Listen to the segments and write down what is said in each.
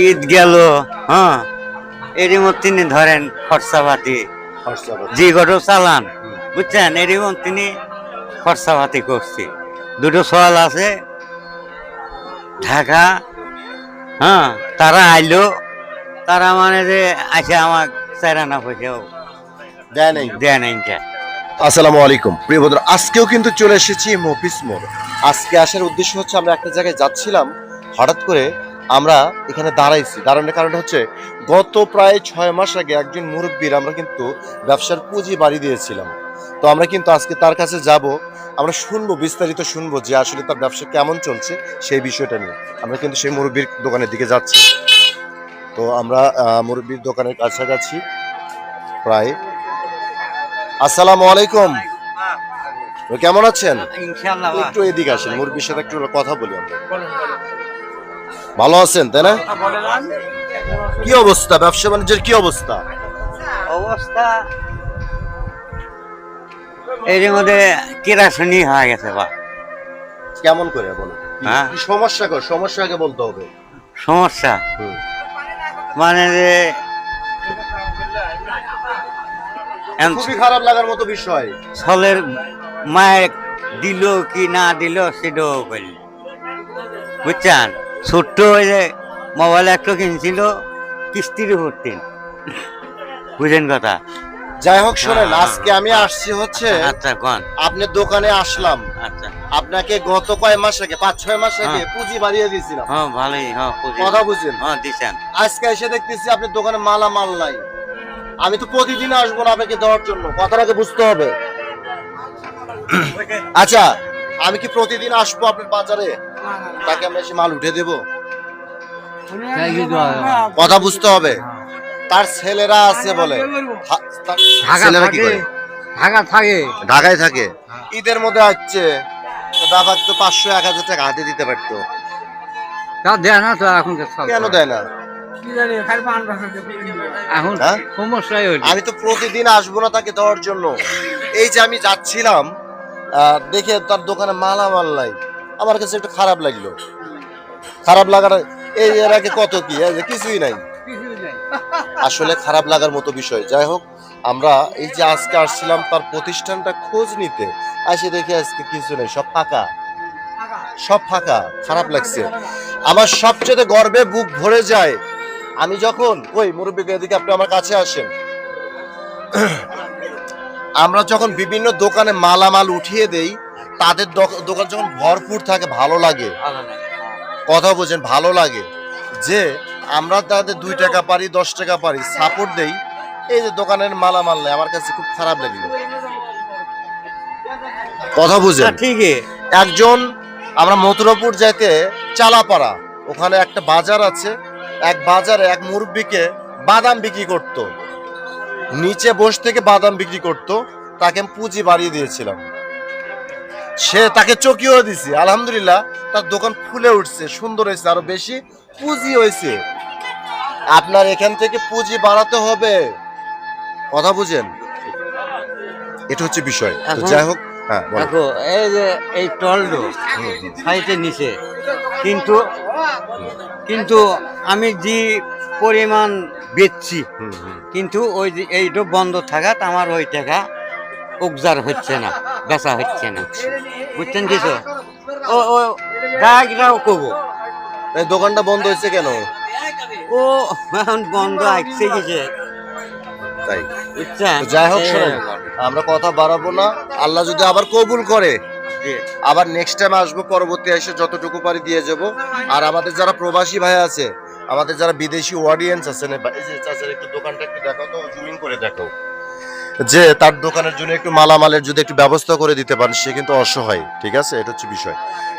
ঈদ গেল, হ্যাঁ, এরই মধ্যে তিনি ধরেন খরচাপাতি জি গটো চালান, বুঝছেন, এরই মধ্যে তিনি খরচাপাতি করছি। দুটো সওয়াল আছে ঢাকা, হ্যাঁ, তারা আইলো, তারা মানে যে আছে আমার চারানা পয়সাও দেয় নাই। আসসালামু আলাইকুম প্রিয় বন্ধুরা, আজকেও কিন্তু চলে এসেছি মফিজ মোড়। আজকে আসার উদ্দেশ্য হচ্ছে আমরা একটা জায়গায় যাচ্ছিলাম, হঠাৎ করে আমরা এখানে দাঁড়ানোর কারণ হচ্ছে গত প্রায় 6 মাস আগে একজন মুরব্বীর আমরা কিন্তু ব্যবসার পুঁজি বাড়ি দিয়েছিলাম। তো আমরা কিন্তু আজকে তার কাছে যাব, আমরা শুনবো, বিস্তারিত শুনবো যে আসলে তার ব্যবসা কেমন চলছে সেই বিষয়টা নিয়ে। আমরা কিন্তু সেই মুরব্বীর দোকানের দিকে যাচ্ছি। তো আমরা মুরব্বীর দোকানের কাছাকাছি প্রায়। আসসালামু আলাইকুম, কেমন আছেন? ইনশাআল্লাহ একটু এদিকে আসেন, মুরব্বীর সাথে একটু কথা বলি আমরা। ভালো আছেন তাই না? কি অবস্থা, ব্যবসা বাণিজ্যের কি অবস্থা? অবস্থা এর মধ্যে কেরাসনি হয়ে গেছে বা কেমন করে বলো, হ্যাঁ? কি সমস্যা কর, সমস্যা আগে বলতে হবে। সমস্যা হুম। মানে যে খুবই খারাপ লাগার মতো বিষয়। ছলের মায়ের দিল কি না দিল সেটাও বলল, বুঝছেন। ছোট্ট ওই যে মোবাইল একটা কিনছিল কিস্তির উপর তিন, বুঝেন কথা। যাই হোক শোনেন, হ্যাঁ, আজকে আমি আসছি হচ্ছে আচ্ছা কোন, আপনার দোকানে আসলাম। আচ্ছা, আপনাকে গত কয় মাস আগে, 5-6 মাস আগে হ্যাঁ। পুঁজি বাড়িয়ে দিয়েছিলাম। হ্যাঁ ভালোই, হ্যাঁ কথা বুঝেন? হ্যাঁ দিছেন। আজকে এসে দেখতেছি আপনার দোকানে মালামাল নাই। আমি তো প্রতিদিন আসবো না আপনাকে দেওয়ার জন্য, কথাটাকে বুঝতে হবে। আচ্ছা, আমি কি প্রতিদিন আসবো আপনার বাজারে, তাকে আমি এসে মাল উঠে দেব? কথা বুঝতে হবে। তার ছেলেরা আছে বলে, তার ছেলেরা কি করে? ঢাকা থাকে। ঢাকায় থাকে। ঈদের মধ্যে আসছে, তো দাদা তো 500-1000 টাকা হাতে দিতে পারতো। তা দেয় না তো এখন, কেন দেয় না? এখন হ্যাঁ? সমস্যাই হইল। আমি তো প্রতিদিন আসবো না তাকে দেওয়ার জন্য। এই যে আমি যাচ্ছিলাম, দেখে তার দোকানে মালামাল নাই, আমার কাছে একটু খারাপ লাগলো। খারাপ লাগার এই এর আগে কত কি, এই যে কিছুই নাই, আসলে খারাপ লাগার মতো বিষয়। যাই হোক, আমরা এই যে আজকে আসছিলাম তার প্রতিষ্ঠানটা খোঁজ নিতে, আসে দেখে আজকে কিছু নেই, সব ফাঁকা, সব ফাঁকা। খারাপ লাগছে আমার, সবচেয়ে গর্বে বুক ভরে যায় আমি যখন, ওই মুরব্বী এদিকে আপনি আমার কাছে আসেন, আমরা যখন বিভিন্ন দোকানে মালামাল উঠিয়ে দেই, তাদের দোকান যখন ভরপুর থাকে, ভালো লাগে। কথা বোঝেন, ভালো লাগে যে আমরা তাদের 2 টাকা পারি, 10 টাকা পারি, সাপোর্ট দেই। এই যে দোকানের মালামাল নেই, আমার কাছে খুব খারাপ লাগলো। কথা বুঝেন? ঠিকই। একজন, আমরা মথুরাপুর যাইতে চালাপাড়া, ওখানে একটা বাজার আছে, এক বাজারে এক মুরব্বিকে বাদাম বিক্রি করত, নিচে বসে থেকে বাদাম বিক্রি করত, তাকে আমি পুঁজি বাড়িয়ে দিয়েছিলাম। সে তাকে চকিও দিছি, আলহামদুলিল্লাহ তার দোকান ফুলে উঠছে, সুন্দর হয়েছে, আরো বেশি পুঁজি হয়েছে। আপনার এখান থেকে পুঁজি বাড়াতে হবে, কথা বুঝেন, এটা হচ্ছে বিষয়। তো যাই হোক, হ্যাঁ বলো। দেখো এই যে এই টলডো সাইটের নিচে, কিন্তু কিন্তু আমি যে পরিমাণ বেচছি, কিন্তু ওই যে এইটা বন্ধ থাকাত আমার ওই টাকা উপজার হচ্ছে না, বেচা হচ্ছে না, বুঝছেন কিছু। ও ও গায়করাও কব এই দোকানটা বন্ধ হয়েছে কেন? ও এখন বন্ধ আসছে গেছে, তাই বুঝছেন। তো যাই হোক শোনেন, আমরা কথা বাড়াবো না, আল্লাহ যদি আবার কবুল করে আবার নেক্সট টাইম আসবো, পরবর্তী এসে যতটুকু পারি দিয়ে যাব। আর আমাদের যারা প্রবাসী ভাই আছে, আমাদের যারা বিদেশি অডিয়েন্স আছে, এই যে চাচার একটু দোকানটা একটু দেখো তো, জুমিং করে দেখো, যে তার দোকানের জন্য একটু মালামালের যদি একটু ব্যবস্থা করে দিতে পারেন, সে কিন্তু অসহায়, ঠিক আছে, এটা হচ্ছে বিষয়।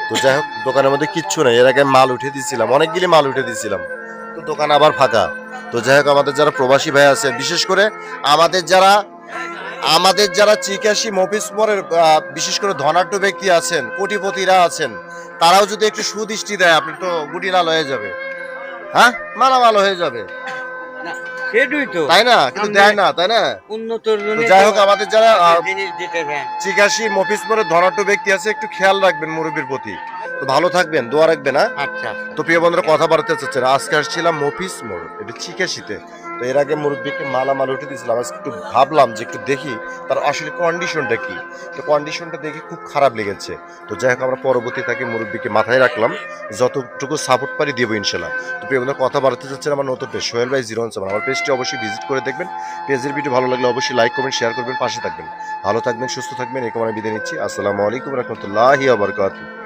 তো যাই হোক, দোকানের মধ্যে কিচ্ছু নেই, এর আগে মাল উঠে দিয়েছিলাম, অনেকগুলি মাল উঠে দিয়েছিলাম, তো দোকান আবার ফাঁকা। তো যাই হোক, আমাদের যারা প্রবাসী ভাই আছে, বিশেষ করে আমাদের যারা চিকাশি মফিজ মোড়ের বিশেষ করে ধনাঢ্য ব্যক্তি আছেন, কোটিপতিরা আছেন, তারাও যদি একটু সুদৃষ্টি দেয়, আপনি তো গুটি লাল হয়ে যাবে, হ্যাঁ, মালামাল হয়ে যাবে, সেটাই তো, তাই না? কিন্তু দেয় না, তাই না? উন্নতর জন্য যাই হোক, আমাদের যারা জিনিস দিতে দেন। চিকাশি মফিজ মোড়ের ধনাঢ্য ব্যক্তি আছে, একটু খেয়াল রাখবেন মুরব্বীর প্রতি। তো তো ভালো থাকবেন, দোয়া রাখবেন। হ্যাঁ, আচ্ছা তো প্রিয় বন্ধুরা কথা বাড়তে চাচ্ছে না, আজকে আসছিলাম মফিস মোড়, এটা চিকাশিতে। তো এর আগে মুরব্বীকে মালামাল উঠে দিয়েছিলাম, আজকে একটু ভাবলাম যে একটু দেখি তার আসলে কন্ডিশনটা কি। তো কন্ডিশনটা দেখে খুব খারাপ লেগেছে। তো যাই হোক আমরা পরবর্তী তাকে মুরব্বীকে মাথায় রাখলাম, যতটুকু সাপোর্ট পারি দেবো ইনশাল্লাহ। তো প্রিয় বন্ধুরা কথা বাড়তে চাচ্ছেন আমার নতুন পেজ সোহেল ভাই 017, আমার পেজটি অবশ্যই ভিজিট করে দেখবেন। পেজের ভিডিও ভালো লাগলে অবশ্যই লাইক করবেন, শেয়ার করবেন, পাশে থাকবেন। ভালো থাকবেন, সুস্থ থাকবেন, এই কামনায় বিদায় নিচ্ছি। আসসালামু আলাইকুম রহমতুল্লাহি ওয়া বারাকাতুহু।